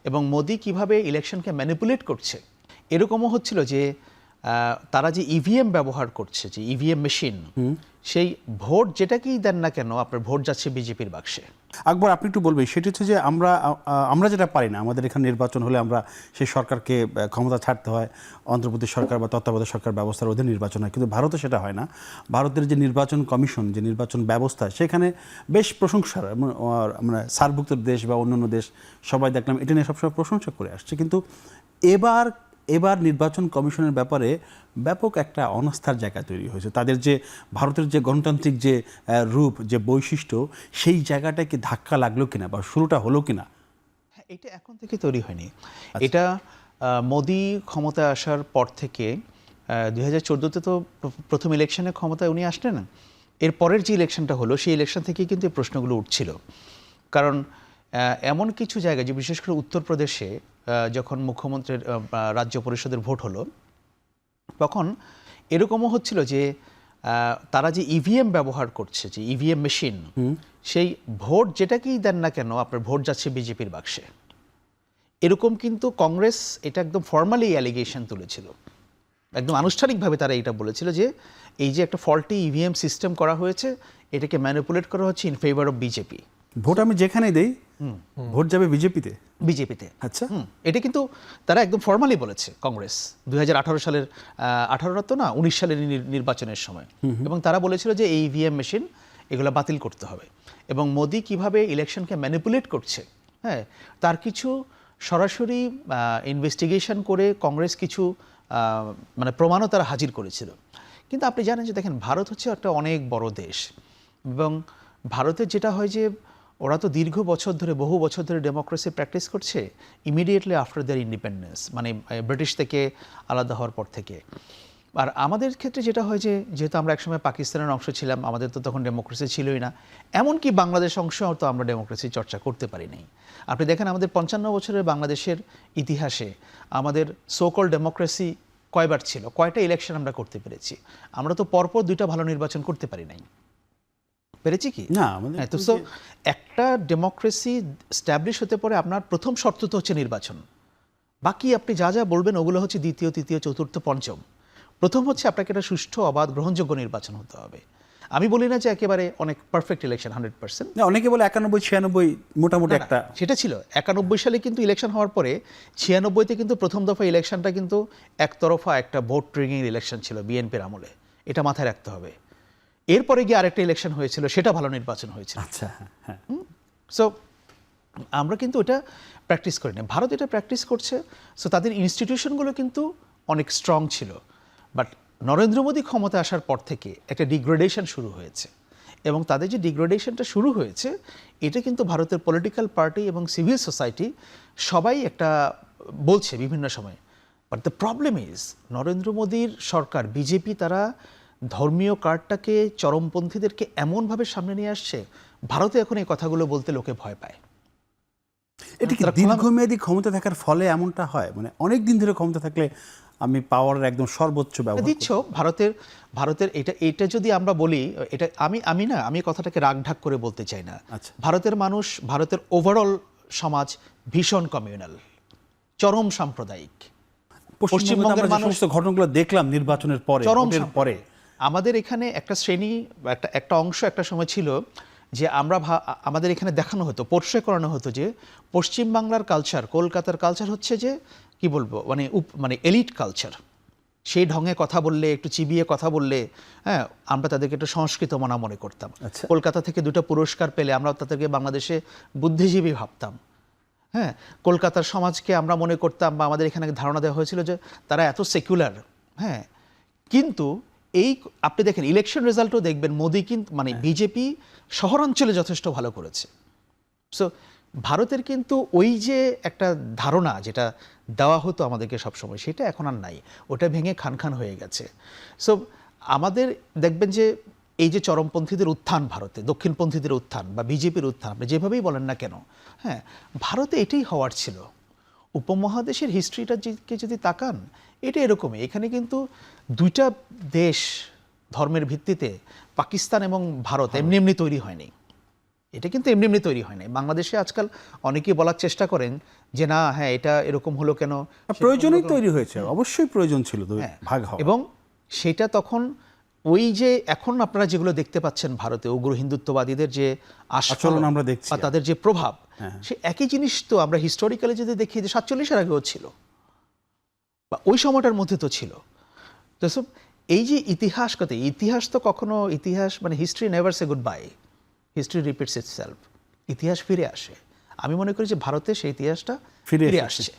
এবং মোদি কিভাবে ইলেকশনকে ম্যানিপুলেট করছে এরকমও হচ্ছিল যে তারা যে ইভিএম ব্যবহার করছে, যে ইভিএম মেশিন, সেই ভোট যেটাকেই দেন না কেন আপনার ভোট যাচ্ছে বিজেপির বাক্সে। আকবর, আপনি একটু বলবেন, সেটি হচ্ছে যে আমরা যেটা পারি না, আমাদের এখানে নির্বাচন হলে আমরা সেই সরকারকে ক্ষমতা ছাড়তে হয়, অন্তর্বর্তী সরকার বা তত্ত্বাবধায়ক সরকার ব্যবস্থার অধীনে নির্বাচন হয়, কিন্তু ভারতে সেটা হয় না। ভারতের যে নির্বাচন কমিশন, যে নির্বাচন ব্যবস্থা, সেখানে বেশ প্রশংসার, মানে সার্কভুক্ত দেশ বা অন্যান্য দেশ সবাই দেখলাম এটা নিয়ে সবসময় প্রশংসা করে আসছে। কিন্তু এবার নির্বাচন কমিশনের ব্যাপারে ব্যাপক একটা অনাস্থার জায়গা তৈরি হয়েছে। তাদের যে ভারতের যে গণতান্ত্রিক যে রূপ, যে বৈশিষ্ট্য, সেই জায়গাটায় কি ধাক্কা লাগলো কিনা বা শুরুটা হলো কিনা? হ্যাঁ, এটা এখন থেকে তৈরি হয়নি। এটা মোদি ক্ষমতায় আসার পর থেকে 2014-তে তো প্রথম ইলেকশনে ক্ষমতায় উনি আসলেন না, এর পরের যে ইলেকশনটা হলো সেই ইলেকশন থেকেই কিন্তু এই প্রশ্নগুলো উঠছিল। কারণ এমন কিছু জায়গায়, যে বিশেষ করে উত্তরপ্রদেশে যখন মুখ্যমন্ত্রীর রাজ্য পরিষদের ভোট হলো, তখন এরকমও হচ্ছিল যে তারা যে ইভিএম ব্যবহার করছে, যে ইভিএম মেশিন, সেই ভোট যেটাকেই দেন না কেন আপনার ভোট যাচ্ছে বিজেপির বাক্সে। এরকম কিন্তু কংগ্রেস এটা একদম ফর্মালি অ্যালিগেশন তুলেছিল, একদম আনুষ্ঠানিকভাবে তারা এটা বলেছিল যে এই যে একটা ফল্টি ইভিএম সিস্টেম করা হয়েছে, এটাকে ম্যানিপুলেট করা হচ্ছে in favour of BJP. Vote আমি যেখানেই দেই, ভোট যাবে বিজেপিতে। আচ্ছা, এটা কিন্তু তারা একদম ফর্মালি বলেছে কংগ্রেস 2018 সালের 19 সালের নির্বাচনের সময়। এবং তারা বলেছিল যে এই ইভিএম মেশিন এগুলো বাতিল করতে হবে। এবং মোদি কিভাবে ইলেকশনকে ম্যানিপুলেট করছে, হ্যাঁ, তার কিছু সরাসরি ইনভেস্টিগেশন করে কংগ্রেস কিছু মানে প্রমাণও তারা হাজির করেছিল। কিন্তু আপনি জানেন যে দেখেন, ভারত হচ্ছে একটা অনেক বড় দেশ, এবং ভারতের যেটা হয় যে ওরা তো দীর্ঘ বছর ধরে, বহু বছর ধরে ডেমোক্রেসি প্র্যাকটিস করছে ইমিডিয়েটলি আফটার দেয়ার ইন্ডিপেন্ডেন্স, মানে ব্রিটিশ থেকে আলাদা হওয়ার পর থেকে। আর আমাদের ক্ষেত্রে যেটা হয় যে, যেহেতু আমরা একসময় পাকিস্তানের অংশ ছিলাম, আমাদের তো তখন ডেমোক্রেসি ছিলই না, এমনকি বাংলাদেশ অংশেও তো আমরা ডেমোক্রেসি চর্চা করতে পারি নাই। আপনি দেখেন আমাদের 55 বছরের বাংলাদেশের ইতিহাসে আমাদের সোকল ডেমোক্রেসি কয়বার ছিল, কয়টা ইলেকশন আমরা করতে পেরেছি? আমরা তো পরপর 2টা ভালো নির্বাচন করতে পারি নাই, পেরেছি কি না? তো একটা ডেমোক্রেসি স্ট্যাবলিশ হতে পারে আপনার প্রথম শর্ত তো হচ্ছে নির্বাচন। বাকি আপনি যা যা বলবেন ওগুলো হচ্ছে দ্বিতীয়, তৃতীয়, চতুর্থ, পঞ্চম। প্রথম হচ্ছে আপনাকে একটা সুষ্ঠু, অবাধ, গ্রহণযোগ্য নির্বাচন হতে হবে। আমি বলি না যে একেবারে অনেক পারফেক্ট ইলেকশন 100%। অনেকে বলে 91-96 মোটামুটি একটা, সেটা ছিল 91 সালে, কিন্তু ইলেকশন হওয়ার পরে 96-তে কিন্তু প্রথম দফা ইলেকশনটা কিন্তু একতরফা একটা ভোট ট্রিগিং ইলেকশন ছিল বিএনপির আমলে, এটা মাথায় রাখতে হবে। এরপরে গিয়ে আরেকটা ইলেকশন হয়েছিল, সেটা ভালো নির্বাচন হয়েছিল। আচ্ছা, হ্যাঁ। সো আমরা কিন্তু এটা প্র্যাকটিস করি না, ভারত এটা প্র্যাকটিস করছে। সো তাদের ইনস্টিটিউশনগুলো কিন্তু অনেক স্ট্রং ছিল। বাট নরেন্দ্র মোদী ক্ষমতা আসার পর থেকে একটা ডিগ্রেডেশন শুরু হয়েছে, এবং তাদের যে ডিগ্রেডেশনটা শুরু হয়েছে, এটা কিন্তু ভারতের পলিটিক্যাল পার্টি এবং সিভিল সোসাইটি সবাই একটা বলছে বিভিন্ন সময়। But the problem is, Narendra মোদীর সরকার, বিজেপি, তারা ধর্মীয় কার্ডটাকে, চরমপন্থীদেরকে এমনভাবে সামনে নিয়ে আসছে, ভারতে এখন এই কথাগুলো বলতে লোকে ভয় পায়। এটা কি দীর্ঘমেয়াদী ক্ষমতা থাকার ফলে এমনটা হয়? মানে অনেক দিন ধরে ক্ষমতা থাকলে আমি পাওয়ারের একদম সর্বোচ্চ ব্যবহার দিচ্ছ ভারতের এটা যদি আমরা বলি, এটা আমি কথাটাকে রাগঢাক করে বলতে চাই না। আচ্ছা। ভারতের মানুষ, ভারতের ওভারঅল সমাজ ভীষণ কমিউনাল, চরম সাম্প্রদায়িক। পশ্চিমবঙ্গের মানুষ তো ঘটনাগুলো দেখলাম নির্বাচনের পরে, ভোটের পরে। আমাদের এখানে একটা শ্রেণী, একটা অংশ একটা সময় ছিল যে আমাদের এখানে দেখানো হতো, পোর্ট্রে করানো হতো যে পশ্চিমবাংলার কালচার, কলকাতার কালচার হচ্ছে যে কি বলবো, মানে এলিট কালচার। সেই ঢঙে কথা বললে, একটু চিবিয়ে কথা বললে, হ্যাঁ, আমরা তাদেরকে একটু সংস্কৃত মনে করতাম। কলকাতা থেকে 2টা পুরস্কার পেলে আমরা তাদেরকে বাংলাদেশে বুদ্ধিজীবী ভাবতাম। হ্যাঁ, কলকাতার সমাজকে আমরা মনে করতাম, বা আমাদের এখানে ধারণা দেওয়া হয়েছিল যে তারা এত সেকুলার। হ্যাঁ, কিন্তু আপনি দেখেন ইলেকশন রেজাল্টও দেখবেন, মোদি কিন্তু, মানে বিজেপি শহরাঞ্চলে যথেষ্ট ভালো করেছে। সো ভারতের কিন্তু ওই যে একটা ধারণা যেটা দেওয়া হতো আমাদেরকে সবসময়, সেটা এখন আর নাই, ওটা ভেঙে খান হয়ে গেছে। সো আমাদের দেখবেন যে এই যে চরমপন্থীদের উত্থান ভারতে, দক্ষিণপন্থীদের উত্থান বা বিজেপির উত্থান, আপনি যেভাবেই বলেন না কেন, হ্যাঁ, ভারতে এটাই হওয়ার ছিল। উপমহাদেশের হিস্ট্রিটাকে যদি তাকান, এটা এরকমই। এখানে কিন্তু 2টা দেশ ধর্মের ভিত্তিতে, পাকিস্তান এবং ভারত, এমনি তৈরি হয়নি। এটা কিন্তু এমনি এমনি তৈরি হয় নাই। বাংলাদেশে আজকাল অনেকেই বলার চেষ্টা করেন যে না, হ্যাঁ এটা এরকম হলো কেন, প্রয়োজনই তৈরি হয়েছে, অবশ্যই প্রয়োজন ছিল হ্যাঁ, ভাগ হওয়া। এবং সেটা তখন ওই যে এখন আপনারা যেগুলো দেখতে পাচ্ছেন ভারতে উগ্র হিন্দুত্ববাদীদের যে আচরণ আমরা দেখছি, বা তাদের যে প্রভাব, সে একই জিনিস তো আমরা হিস্টোরিক্যালি যদি দেখি যে 47-এর আগেও ছিল বা ওই সময়টার মধ্যে তো ছিল। তো এই যে ইতিহাস কথা, ইতিহাস তো কখনো ইতিহাস মানে history never says goodbye, history repeats itself, ইতিহাস ফিরে আসে। আমি মনে করি যে ভারতে সেই ইতিহাসটা ফিরে আসছে।